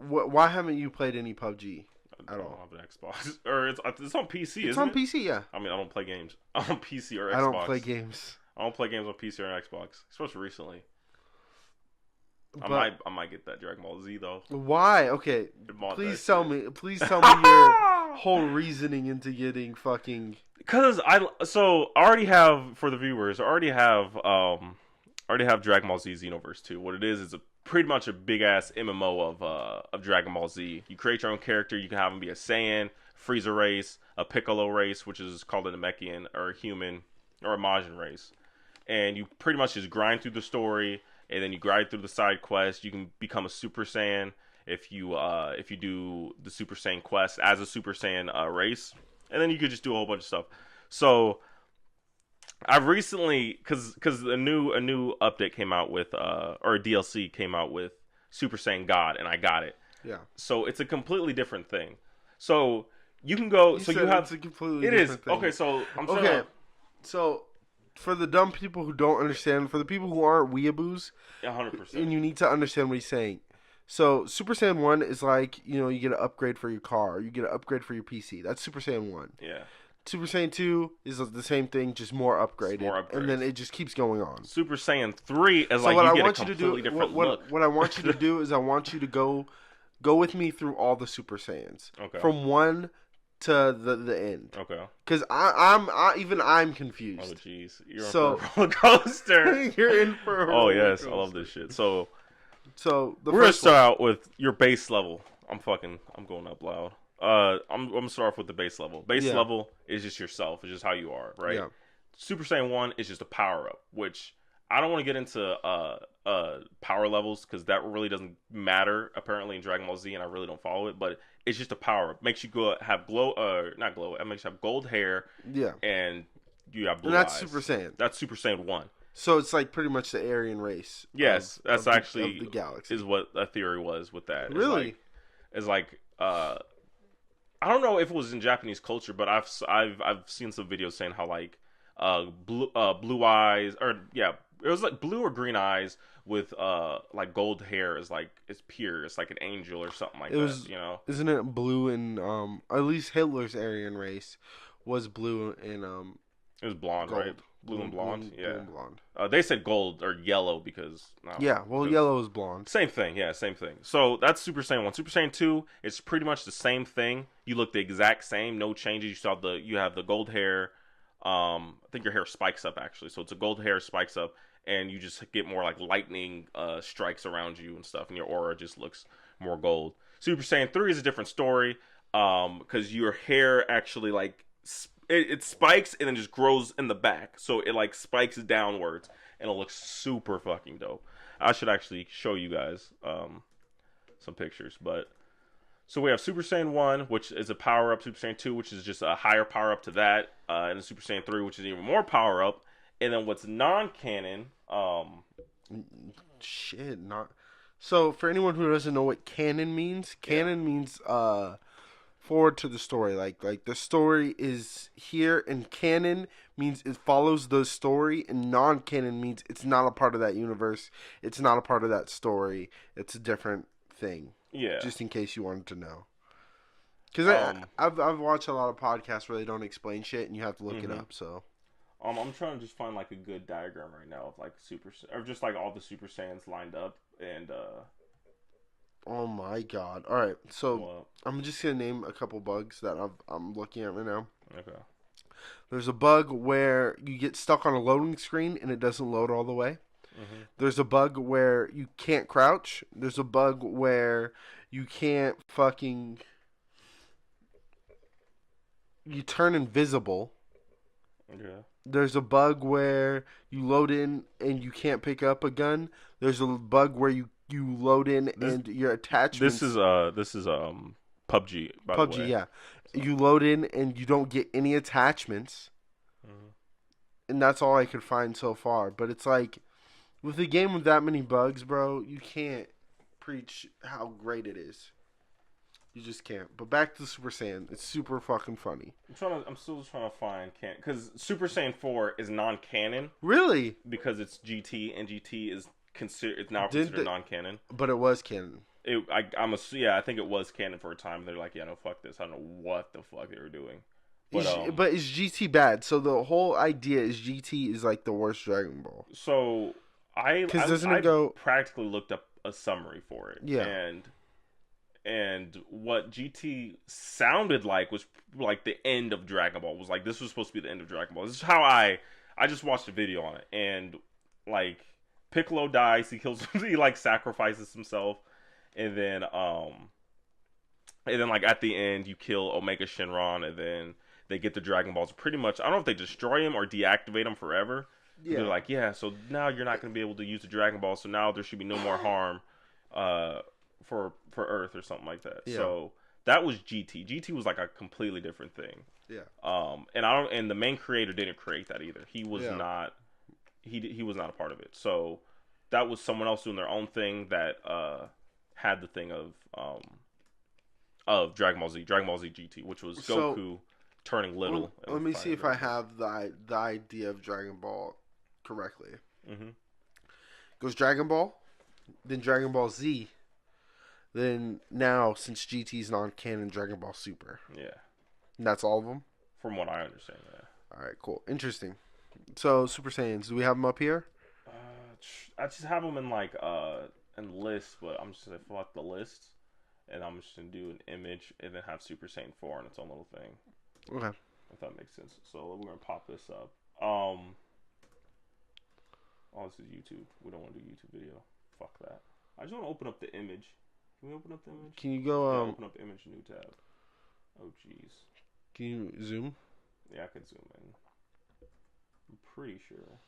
why haven't you played any PUBG at all? I don't have an Xbox. Or it's on PC, isn't it? It's on PC, yeah. I mean, I don't play games on PC or Xbox. I don't play games. I don't play games on PC or Xbox, especially recently. But I might get that Dragon Ball Z though. Why? Okay, please tell me your whole reasoning into getting fucking. Because I already have, for the viewers, I already have Dragon Ball Z Xenoverse 2. What it is pretty much a big ass MMO of Dragon Ball Z. You create your own character. You can have them be a Saiyan, Frieza race, a Piccolo race, which is called a Namekian, or a human, or a Majin race, and you pretty much just grind through the story. And then you grind through the side quest. You can become a Super Saiyan if you do the Super Saiyan quest as a Super Saiyan race. And then you could just do a whole bunch of stuff. So I've recently, because a new update came out with or a DLC came out with Super Saiyan God, and I got it. Yeah. So it's a completely different thing. So you can go. You have it's a completely different thing. Okay. So So for the dumb people who don't understand, for the people who aren't weeaboos, 100%, and you need to understand what he's saying. So Super Saiyan 1 is like, you get an upgrade for your car, you get an upgrade for your PC. That's Super Saiyan 1. Yeah. Super Saiyan 2 is the same thing, just more upgraded. And then it just keeps going on. Super Saiyan 3 is like you get a completely different look. What I want you to do is I want you to go with me through all the Super Saiyans. Okay. From 1 to the end. Okay. Because I'm confused. Oh jeez, you're in for a roller coaster. You're in for a roller coaster. Oh yes, I love this shit. So we're gonna start out with your base level. I'm going up loud. I'm gonna start off with the base level. Level is just yourself. It's just how you are, right? Yeah. Super Saiyan 1 is just a power up, which I don't want to get into power levels because that really doesn't matter apparently in Dragon Ball Z, and I really don't follow it. But it's just a power up. Makes you have not glow. It makes you have gold hair. Yeah. And you have blue eyes. That's Super Saiyan. That's Super Saiyan 1. So it's like pretty much the Aryan race. Yes, that's actually the galaxy. Is what a theory was with that. Really? It's like I don't know if it was in Japanese culture, but I've seen some videos saying how like blue eyes, or yeah, it was like blue or green eyes with like gold hair is like it's pure. It's like an angel or something like that. Isn't it blue in at least Hitler's Aryan race was blue in it was blonde, gold. Right? Blue and blonde. Yeah. Blue and blonde. They said gold or yellow because yellow is blonde. Same thing. Yeah, same thing. So that's Super Saiyan 1. Super Saiyan 2 is pretty much the same thing. You look the exact same, no changes. You have the gold hair. I think your hair spikes up actually. So it's a gold hair spikes up, and you just get more like lightning strikes around you and stuff, and your aura just looks more gold. Super Saiyan 3 is a different story because your hair actually like it spikes and then just grows in the back, so it like spikes downwards, and it looks super fucking dope. I should actually show you guys some pictures, but. So we have Super Saiyan 1, which is a power-up. Super Saiyan 2, which is just a higher power-up to that. And then Super Saiyan 3, which is even more power-up. And then what's non-canon... So, for anyone who doesn't know what canon means, means forward to the story. Like the story is here, and canon means it follows the story, and non-canon means it's not a part of that universe. It's not a part of that story. It's a different thing. Yeah. Just in case you wanted to know. Because I've watched a lot of podcasts where they don't explain shit and you have to look it up, so. I'm trying to just find like a good diagram right now of like or just like all the Super Saiyans lined up and Oh my god. Alright, so I'm just going to name a couple bugs that I'm looking at right now. Okay. There's a bug where you get stuck on a loading screen and it doesn't load all the way. Mm-hmm. There's a bug where you can't crouch. There's a bug where you can't you turn invisible. Yeah. There's a bug where you load in and you can't pick up a gun. There's a bug where you load in and your attachments. This is PUBG. By the way. Yeah. You load in and you don't get any attachments. Mm-hmm. And that's all I could find so far. But it's like, with a game with that many bugs, bro, you can't preach how great it is. You just can't. But back to Super Saiyan, it's super fucking funny. I'm still trying to find because Super Saiyan 4 is non-canon. Really? Because it's GT, and GT is considered non-canon. But it was canon. I think it was canon for a time. They're like, yeah, no, fuck this. I don't know what the fuck they were doing. But is GT bad? So the whole idea is GT is like the worst Dragon Ball. So I practically looked up a summary for it. Yeah. And what GT sounded like was like the end of Dragon Ball. It was like, this was supposed to be the end of Dragon Ball. This is how I just watched a video on it. And like Piccolo dies, he like sacrifices himself. And then like at the end you kill Omega Shenron, and then they get the Dragon Balls. Pretty much, I don't know if they destroy him or deactivate him forever. Yeah. They're like, yeah, so now you're not going to be able to use the Dragon Ball, so now there should be no more harm for Earth or something like that. Yeah. So that was GT. GT was like a completely different thing. Yeah. And the main creator didn't create that either. He was not he was not a part of it. So that was someone else doing their own thing that had the thing of Dragon Ball Z GT, which was Goku turning little. Let me see if I have the idea of Dragon Ball correctly. Mm-hmm. Goes Dragon Ball, then Dragon Ball Z, then now, since GT's non-canon, Dragon Ball Super. Yeah. And that's all of them? From what I understand, yeah. Alright, cool. Interesting. So, Super Saiyans, do we have them up here? I just have them in like in lists, but I'm just going to fill out the list, and I'm just going to do an image, and then have Super Saiyan 4 on its own little thing. Okay. If that makes sense. So we're going to pop this up. This is YouTube. We don't want to do YouTube video. Fuck that. I just want to open up the image. Can we open up the image? Can you go, open up the image, new tab. Oh, jeez. Can you zoom? Yeah, I can zoom in. I'm pretty sure.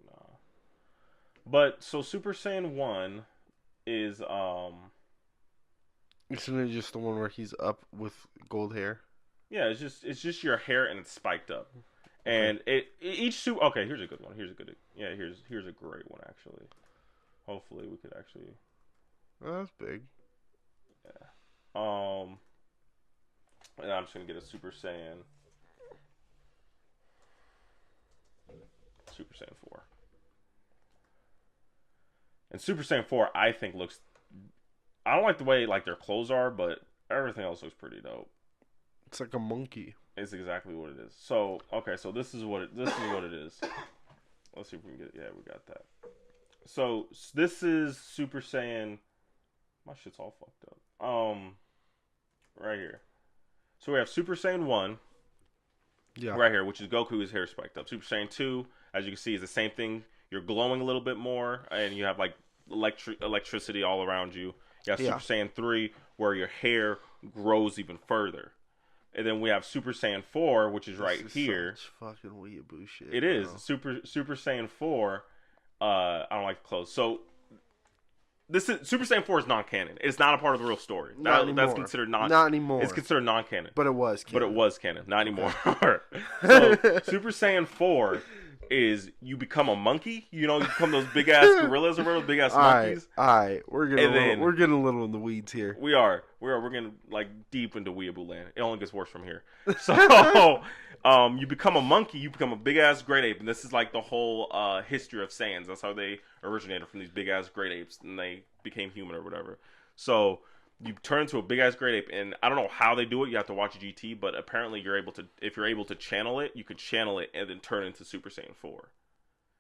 Nah. But, so Super Saiyan 1 is, Isn't it just the one where he's up with gold hair? Yeah, it's just your hair and it's spiked up. And each super. Okay, here's a good one. Here's a great one actually. Hopefully we could actually. Oh, that's big. Yeah. And I'm just gonna get a Super Saiyan. Super Saiyan 4. And Super Saiyan 4, I think looks. I don't like the way like their clothes are, but everything else looks pretty dope. It's like a monkey. It's exactly what it is. So okay, so this is what it is. Let's see if we can get. Yeah, we got that. So this is Super Saiyan. My shit's all fucked up. Right here. So we have Super Saiyan 1. Yeah. Right here, which is Goku's hair spiked up. Super Saiyan 2, as you can see, is the same thing. You're glowing a little bit more, and you have like electricity all around you. You have Super Saiyan 3, where your hair grows even further. And then we have Super Saiyan 4, which is right here. Such fucking weeaboo shit. It is. Super Saiyan 4. I don't like the clothes. So this is Super Saiyan 4 is non-canon. It's not a part of the real story. That's considered not anymore. It's considered non-canon. But it was canon. Not anymore. So Super Saiyan 4 is you become a monkey. You know, you become those big ass gorillas or whatever, big ass monkeys. All right. We're getting a little in the weeds here. We're getting like deep into weeaboo land. It only gets worse from here. So you become a monkey, you become a big ass great ape, and this is like the whole history of Saiyans. That's how they originated, from these big ass great apes, and they became human or whatever. So you turn into a big ass great ape, and I don't know how they do it. You have to watch GT, but apparently if you're able to channel it, you could channel it and then turn into Super Saiyan 4.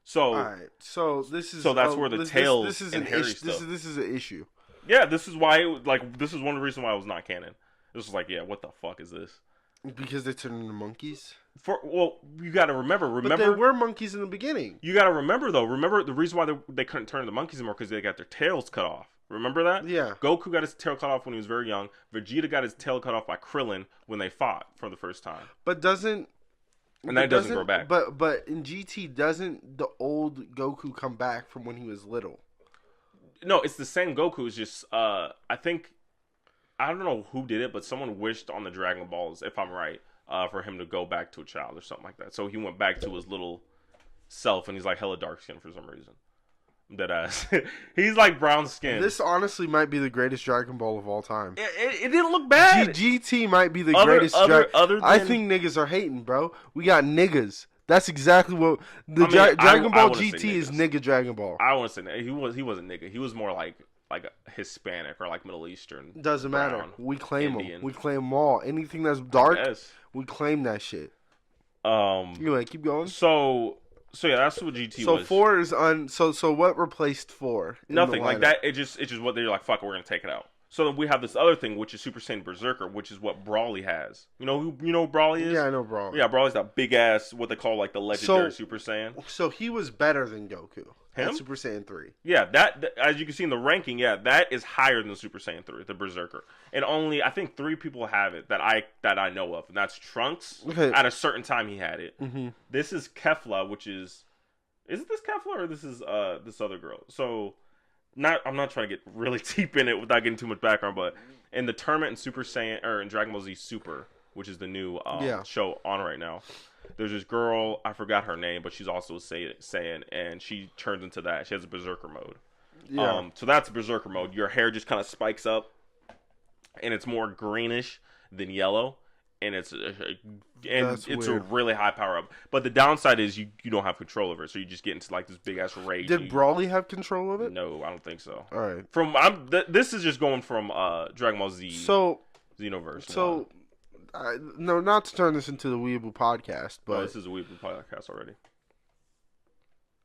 So, all right. So that's where the tails and hairy stuff. This is an issue. Yeah, this is why. This is one of the reasons why it was not canon. This was like, yeah, what the fuck is this? Because they turned into monkeys. You got to remember. But they were monkeys in the beginning. You got to remember though. Remember the reason why they couldn't turn into monkeys anymore, because they got their tails cut off. Remember that? Yeah. Goku got his tail cut off when he was very young. Vegeta got his tail cut off by Krillin when they fought for the first time. But doesn't grow back. But in GT, doesn't the old Goku come back from when he was little? No, it's the same Goku. It's just I think, I don't know who did it, but someone wished on the Dragon Balls, if I'm right, for him to go back to a child or something like that. So he went back to his little self, and he's like hella dark skinned for some reason. Deadass. He's like brown skin. This honestly might be the greatest Dragon Ball of all time. It didn't look bad. GT might be the greatest. I think niggas are hating, bro. We got niggas. That's exactly what Dragon Ball GT is. Nigga Dragon Ball. I want to say he wasn't nigga. He was more like like Hispanic or like Middle Eastern. Doesn't matter. brown, We claim Indian. them. We claim them all. Anything that's dark, Yes. we claim that shit. Anyway, keep going. So yeah, that's what GT was. So 4 is So what replaced 4? Nothing like that. It's just what they're like. Fuck, we're gonna take it out. So then we have this other thing, which is Super Saiyan Berserker, which is what Brawly has. You know who Brawly is? Yeah, I know Brawly. Yeah, Brawly's that big ass, what they call like the legendary Super Saiyan. So he was better than Goku. Him? At Super Saiyan 3. Yeah, that as you can see in the ranking, that is higher than Super Saiyan 3, the Berserker. And only I think 3 people have it that I know of, and that's Trunks. Okay. At a certain time he had it. Mm-hmm. This is Kefla, which is it this Kefla or this is this other girl? So I'm not trying to get really deep in it without getting too much background, but in the tournament in Super Saiyan or in Dragon Ball Z Super, which is the new show on right now, there's this girl, I forgot her name, but she's also a Saiyan, and she turns into that. She has a Berserker mode. Yeah. So that's Berserker mode. Your hair just kind of spikes up, and it's more greenish than yellow, and it's a really high power up. But the downside is you don't have control over it, so you just get into like this big ass rage. Did Brawly have control of it? No, I don't think so. All right. This is just going from Dragon Ball Z. Xenoverse. So. No, not to turn this into the Weeaboo podcast, but this is a Weeaboo podcast already.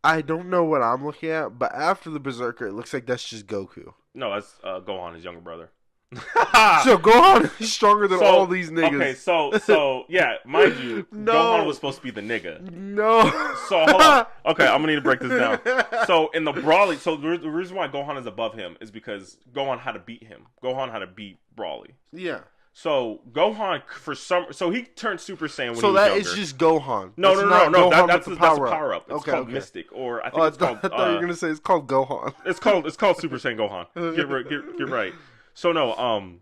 I don't know what I'm looking at, but after the Berserker, it looks like that's just Goku. No, that's Gohan, his younger brother. So Gohan is stronger than all these niggas. Okay, so yeah, mind you, Gohan was supposed to be the nigga. No. So hold on. Okay, I'm gonna need to break this down. So in the Brawly, so the reason why Gohan is above him is because Gohan had to beat him. Gohan had to beat Brawly. Yeah. So Gohan so he turned Super Saiyan when he was younger. So that is just Gohan. No. That's a power up. It's called Mystic, or I think it's called. I thought you were gonna say it's called Gohan. It's called Super Saiyan Gohan. Get right. So no,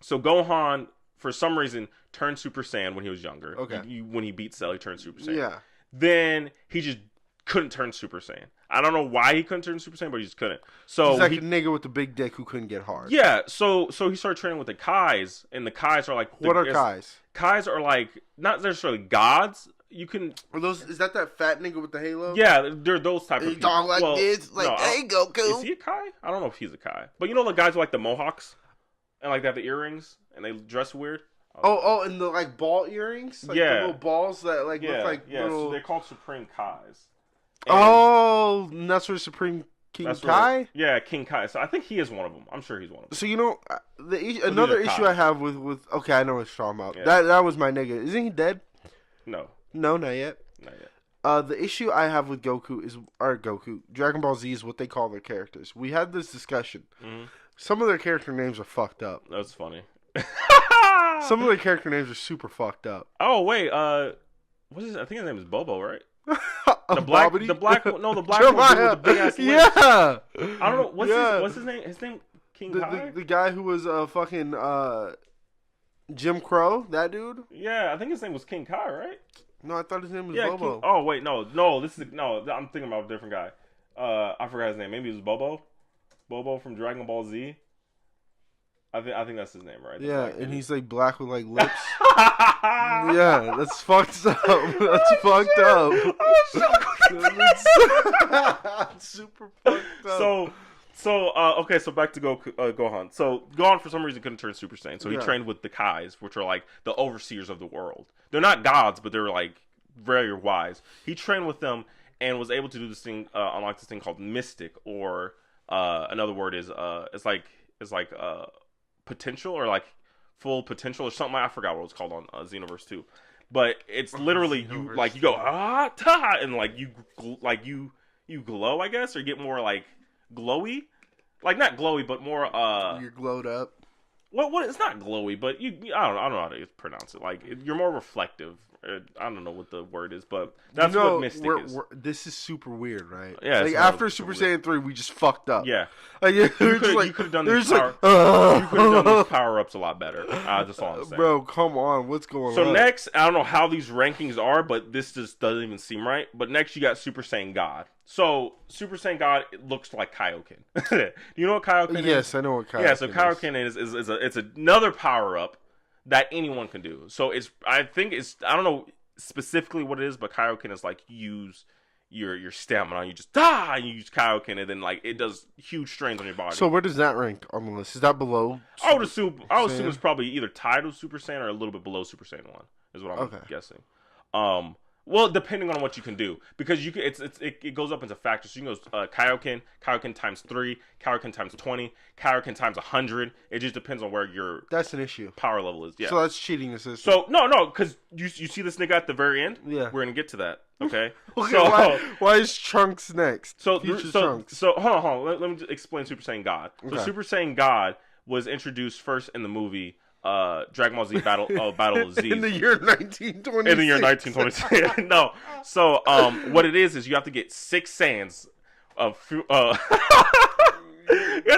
so Gohan for some reason turned Super Saiyan when he was younger. Okay. When he beat Cell, he turned Super Saiyan. Yeah. Then he just couldn't turn Super Saiyan. I don't know why he couldn't turn Super Saiyan, but he just couldn't. So he's like a nigga with the big dick who couldn't get hard. Yeah. So he started training with the Kais, and the Kais are like what are Kais? Kais are like not necessarily gods. You can. Are those? Is that fat nigga with the halo? Yeah, they're those type of people. Talk like this, like, no, hey, Goku. Is he a Kai? I don't know if he's a Kai, but you know the guys with like the mohawks, and like they have the earrings, and they dress weird. And the like ball earrings, like the little balls that like look like little. So they're called Supreme Kais. And that's where Supreme King Kai. Yeah, King Kai. So I think he is one of them. I'm sure he's one of them. So another issue I have with okay, I know what you're talking about. Yeah. That was my nigga. Isn't he dead? No, not yet. Not yet. The issue I have with Dragon Ball Z is what they call their characters. We had this discussion. Mm-hmm. Some of their character names are fucked up. That's funny. Some of their character names are super fucked up. Oh wait, what's his? I think his name is Bobo, right? The black one with the big ass lips. Yeah. I don't know what's his name. His name King Kai. The guy who was fucking Jim Crow. That dude. Yeah, I think his name was King Kai, right? No, I thought his name was Bobo. Oh wait, no. I'm thinking about a different guy. I forgot his name. Maybe it was Bobo. Bobo from Dragon Ball Z. I think that's his name, right? Yeah, and he's like black with like lips. Yeah, that's fucked up. That's fucked up. That's super fucked up. Okay, so back to Gohan. So Gohan for some reason couldn't turn Super Saiyan, so he trained with the Kais, which are like the overseers of the world. They're not gods, but they're like very wise. He trained with them and was able to do this thing, unlock this thing called Mystic, or another word is it's like potential, or like full potential, or something. I forgot what it was called on Xenoverse 2. But it's literally you go and like you glow, I guess, or get more like glowy, like not glowy, but more you're glowed up. What? It's not glowy, but I don't know how to pronounce it. Like you're more reflective. I don't know what the word is, but that's what Mystic is. This is super weird, right? Yeah. Like after Super Saiyan 3, we just fucked up. Yeah. Like, you could have done these power ups a lot better. That's all I'm saying. Bro, come on, what's going on? So next, I don't know how these rankings are, but this just doesn't even seem right. But next, you got Super Saiyan God. So Super Saiyan God, it looks like Kaioken. Do you know what Kaioken is? Yes, I know what Kaioken is. Yeah, so Kaioken is it's another power up that anyone can do. So I don't know specifically what it is, but Kaioken is like use your stamina. You just die, and you use Kaioken, and then like it does huge strains on your body. So where does that rank on the list? Is that below? I would assume it's probably either tied with Super Saiyan or a little bit below Super Saiyan 1 is what I'm guessing. Well, depending on what you can do, because you can, it goes up into factors. So you can go Kaioken times 3, Kaioken times 20, Kaioken times 100. It just depends on where your that's an issue power level is. Yeah. So that's cheating the system. So no, because you see this nigga at the very end. Yeah. We're gonna get to that. Okay. Okay. So why is Trunks next? Trunks. So hold on. Let me just explain Super Saiyan God. Okay. So Super Saiyan God was introduced first in the movie. Dragon Ball Z Battle of Z in the year 1926. In the year 1926. No. So what it is you have to get 6 Saiyans of you have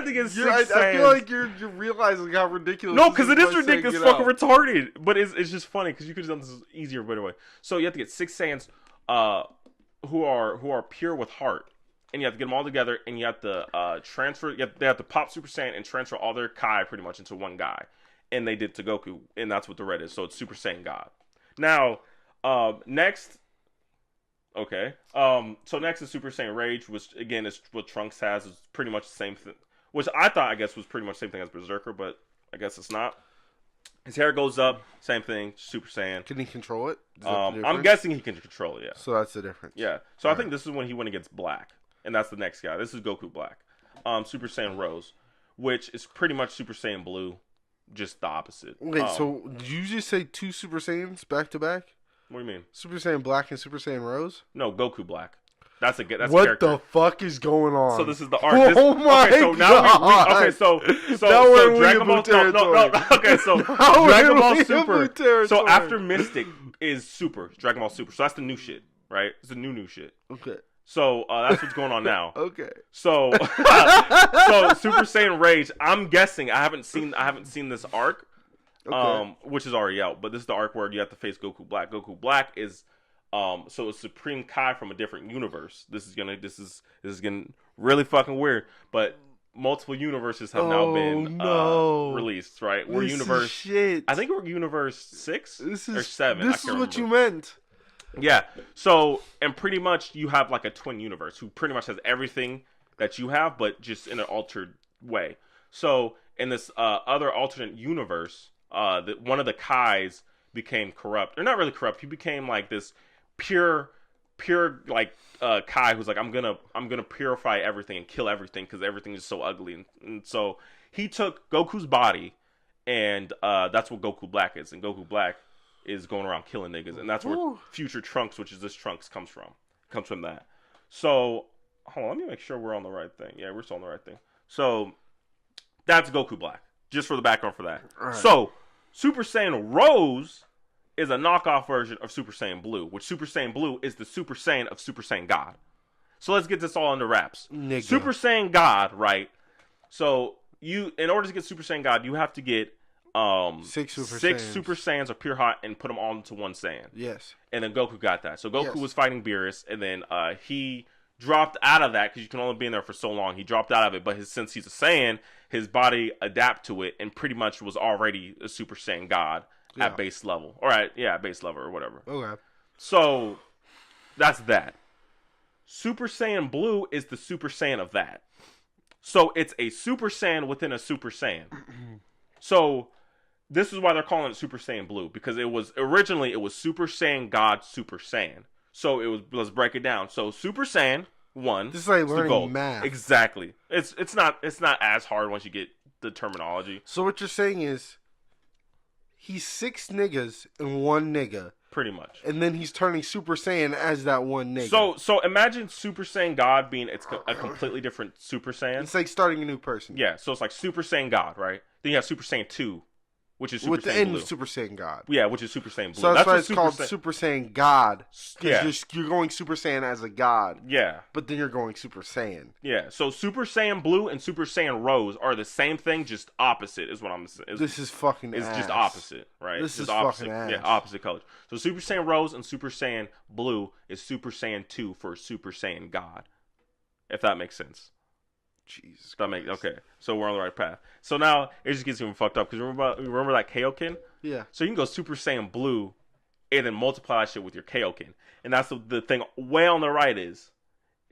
to get 6 Saiyans. I feel like you're realizing how ridiculous. No, because it is ridiculous, fucking retarded. But it's just funny because you could have done this easier, by the way. So you have to get 6 Saiyans who are pure with heart. And you have to get them all together, and you have to transfer. They have to pop Super Saiyan and transfer all their Kai pretty much into one guy. And they did to Goku, and that's what the red is. So it's Super Saiyan God. Now, next, okay. So next is Super Saiyan Rage, which again is what Trunks has. It's pretty much the same thing. Which I thought, I guess, was pretty much the same thing as Berserker, but I guess it's not. His hair goes up, same thing. Super Saiyan. Can he control it? I'm guessing he can control it. Yeah. So that's the difference. Yeah. So I think this is when he went against Black, and that's the next guy. This is Goku Black. Super Saiyan Rose, which is pretty much Super Saiyan Blue. Just the opposite. Wait, so did you just say 2 Super Saiyans back to back? What do you mean? Super Saiyan Black and Super Saiyan Rose? No, Goku Black. That's what a character. the fuck is going on? So this is the arc. Oh my god! Now so Dragon Ball. Okay, so Dragon Ball Super. So after Mystic is Super Dragon Ball Super. So that's the new shit, right? It's the new shit. Okay. So that's what's going on now. Okay. So Super Saiyan Rage. I'm guessing I haven't seen this arc, which is already out. But this is the arc where you have to face Goku Black. Goku Black is so it's Supreme Kai from a different universe. This is getting really fucking weird. But multiple universes have now been released. Right? We're universe. Shit. I think we're universe 6 or 7. This is what you meant. Yeah. So, and pretty much you have like a twin universe who pretty much has everything that you have, but just in an altered way. So, in this other alternate universe, one of the Kais became corrupt, or not really corrupt. He became like this pure like Kai who's like, I'm gonna purify everything and kill everything because everything is so ugly. And so he took Goku's body, and that's what Goku Black is. And Goku Black is going around killing niggas, and that's where future Trunks, which is this Trunks, comes from that. So hold on, let me make sure we're on the right thing. Yeah, we're still on the right thing. So that's Goku Black, just for the background for that. Right. So Super Saiyan Rose is a knockoff version of Super Saiyan Blue, which Super Saiyan Blue is the Super Saiyan of Super Saiyan God. So let's get this all under wraps. Nigga. Super Saiyan God, right? So in order to get Super Saiyan God, you have to get 6 Super Saiyans of pure hot and put them all into one Saiyan. Yes. And then Goku got that. So Goku was fighting Beerus, and then he dropped out of that because you can only be in there for so long. He dropped out of it, but since he's a Saiyan, his body adapted to it and pretty much was already a Super Saiyan God at base level. All right, base level or whatever. Okay. So that's that. Super Saiyan Blue is the Super Saiyan of that. So it's a Super Saiyan within a Super Saiyan. So this is why they're calling it Super Saiyan Blue, because originally it was Super Saiyan God Super Saiyan. So let's break it down. So Super Saiyan 1. This is like learning gold. math. Exactly. It's not as hard once you get the terminology. So what you're saying is he's 6 niggas and 1 nigga. Pretty much. And then he's turning Super Saiyan as that 1 nigga. So imagine Super Saiyan God being a completely different Super Saiyan. It's like starting a new person. Yeah, so it's like Super Saiyan God, right? Then you have Super Saiyan 2, which is Super Saiyan Within Blue. Super Saiyan God. Yeah, which is Super Saiyan Blue. So that's why it's called Super Saiyan God. Yeah. You're going Super Saiyan as a god. Yeah. But then you're going Super Saiyan. Yeah, so Super Saiyan Blue and Super Saiyan Rose are the same thing, just opposite is what I'm saying. This is fucking It's ass. just opposite, right? This is opposite, fucking ass. Yeah, opposite colors. So Super Saiyan Rose and Super Saiyan Blue is Super Saiyan 2 for Super Saiyan God. If that makes sense. Jesus. Okay. So we're on the right path. So now it just gets even fucked up because remember that Kaioken? Yeah. So you can go Super Saiyan Blue and then multiply that shit with your Kaioken. and that's the thing way on the right is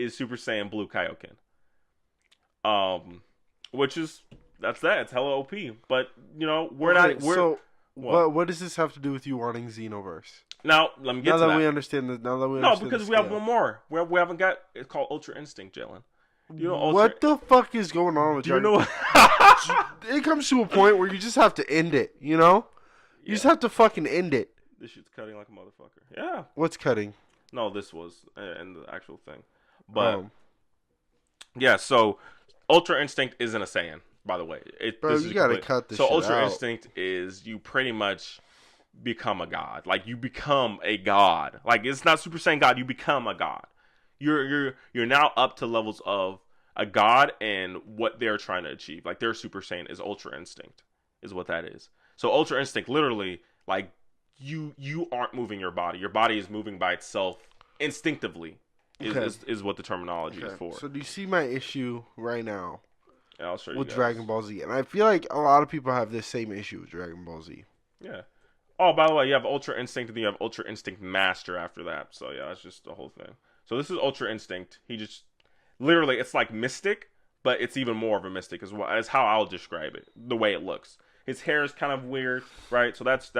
Super Saiyan Blue Kaioken. Which is that's that. It's hella OP. But so what does this have to do with you wanting Xenoverse? Now let me get to that. We understand that. Now that we no, understand because we have one more. We haven't got. It's called Ultra Instinct, Jalen. What the fuck is going on with you? Know it comes to a point where you just have to end it. You just have to fucking end it. This shit's cutting like a motherfucker. Yeah. What's cutting? No, this was in the actual thing. But yeah, so Ultra Instinct isn't a Saiyan, by the way. Bro, you gotta cut this shit out. So Ultra Instinct is you pretty much become a god. Like you become a god. Like it's not Super Saiyan God. You become a god. You're now up to levels of a god and what they're trying to achieve. Like their Super Saiyan is Ultra Instinct, is what that is. So Ultra Instinct, literally, like you aren't moving your body. Your body is moving by itself instinctively. Is what the terminology is for. So do you see my issue right now? Yeah, I'll show you with guys. Dragon Ball Z, and I feel like a lot of people have this same issue with Dragon Ball Z. Yeah. Oh, by the way, you have Ultra Instinct, and then you have Ultra Instinct Master after that. So yeah, that's just the whole thing. So this is Ultra Instinct. He just literally, it's like Mystic, but it's even more of a Mystic as how I'll describe it. The way it looks, his hair is kind of weird, right? So that's.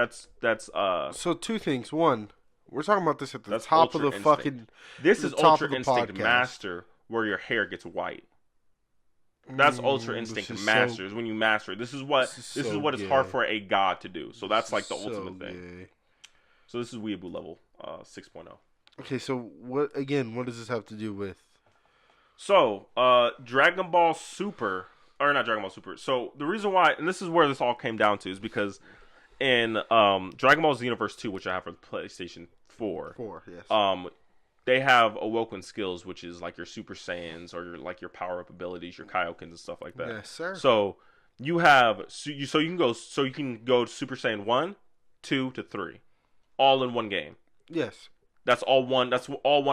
So two things. One, we're talking about this at the top of the Instinct. fucking. This is Ultra Instinct podcast. Master, where your hair gets white. That's Ultra Instinct Master. Is when you master it. This is what is hard for a god to do. So that's like the ultimate thing. So this is Weeaboo level 6.0. Okay, so what does this have to do with? So, Dragon Ball Super, or not Dragon Ball Super. So the reason why, and this is where this all came down to, is because in Dragon Ball Xenoverse 2, which I have for the PlayStation 4, yes. They have awoken skills, which is like your Super Saiyans or your power up abilities, your Kaiokens and stuff like that. Yes, sir. So you have you can go to Super Saiyan 1, 2 to 3, all in one game. Yes. That's all one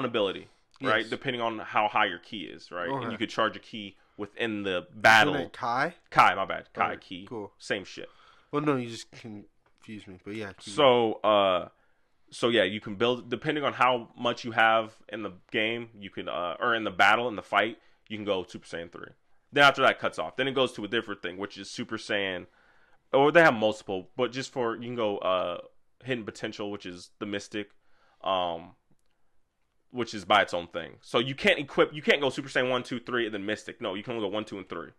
ability, right? Yes. Depending on how high your ki is, right? Okay. And you could charge a ki within the battle. Isn't it Kai? Kai, my bad. Kai okay, ki. Cool. Same shit. Well, no, you just confused me, but yeah. So yeah, you can build depending on how much you have in the game. You can or in the battle in the fight, you can go Super Saiyan 3. Then after that cuts off. Then it goes to a different thing, which is Super Saiyan. Or they have multiple, but just for you can go Hidden Potential, which is the Mystic, which is by its own thing. So you can't go Super Saiyan 1, 2, 3, and then Mystic. No, you can only go 1, 2, and 3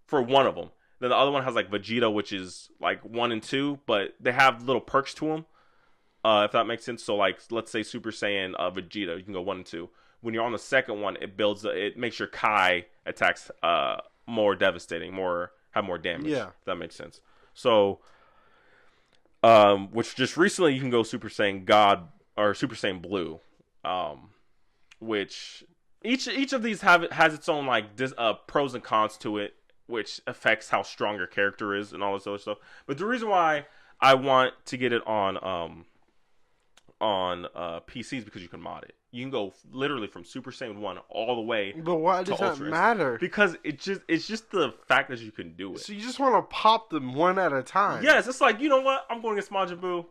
for one of them. Then the other one has like Vegeta, which is like 1 and 2, but they have little perks to them. If that makes sense. So like, let's say Super Saiyan Vegeta, you can go 1 and 2. When you're on the second one, it makes your Kai attacks more devastating, have more damage. Yeah, if that makes sense. So, which just recently you can go Super Saiyan God or Super Saiyan Blue, which each of these has its own like pros and cons to it, which affects how strong your character is and all this other stuff. But the reason why I want to get it on PC is because you can mod it. You can go literally from Super Saiyan 1 all the way. But why does that matter? Because it's just the fact that you can do it. So you just want to pop them one at a time. Yes, it's like, you know what? I'm going against Majin Buu.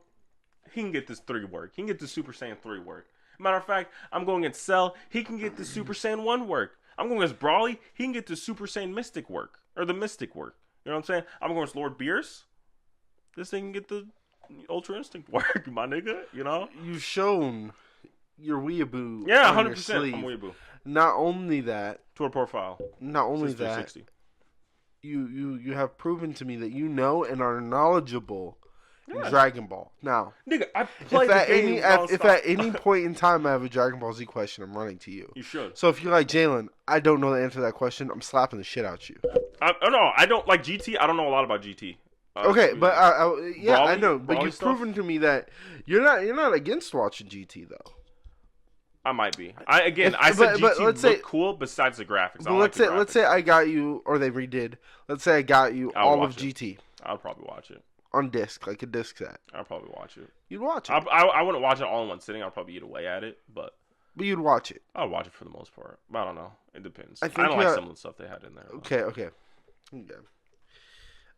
He can get this 3 work. He can get the Super Saiyan 3 work. Matter of fact, I'm going against Cell. He can get the Super Saiyan 1 work. I'm going against Brawly. He can get the Super Saiyan Mystic work. Or the Mystic work. You know what I'm saying? I'm going against Lord Beerus. This thing can get the Ultra Instinct work, my nigga. You know? You've shown your weeaboo. Yeah, 100%. I'm weeaboo. Not only that. Twitter profile. Not only that. You have proven to me that you know and are knowledgeable in Dragon Ball. Now, nigga, I played the game. If at any point in time I have a Dragon Ball Z question, I'm running to you. You should. So if you're like, Jalen, I don't know the answer to that question, I'm slapping the shit out you. I don't like GT. I don't know a lot about GT. Okay, but Brawly, I know. But you've proven to me that you're not against watching GT though. I might be. I said GT looked cool besides the graphics. But let's say I got you, or they redid. Let's say I got you all of GT. I'll probably watch it on disc, like a disc set. I'll probably watch it. You'd watch it. I wouldn't watch it all in one sitting. I'll probably eat away at it, but you'd watch it. I'll watch it for the most part. I don't know. It depends. I don't like some of the stuff they had in there. Okay.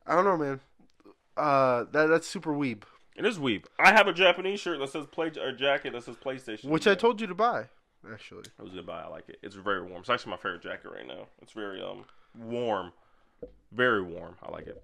I don't know, man. That's super weeb. It is weeb. I have a Japanese shirt that says jacket that says PlayStation. Which I told you to buy, actually. It was a good buy. I like it. It's very warm. It's actually my favorite jacket right now. It's very warm. Very warm. I like it.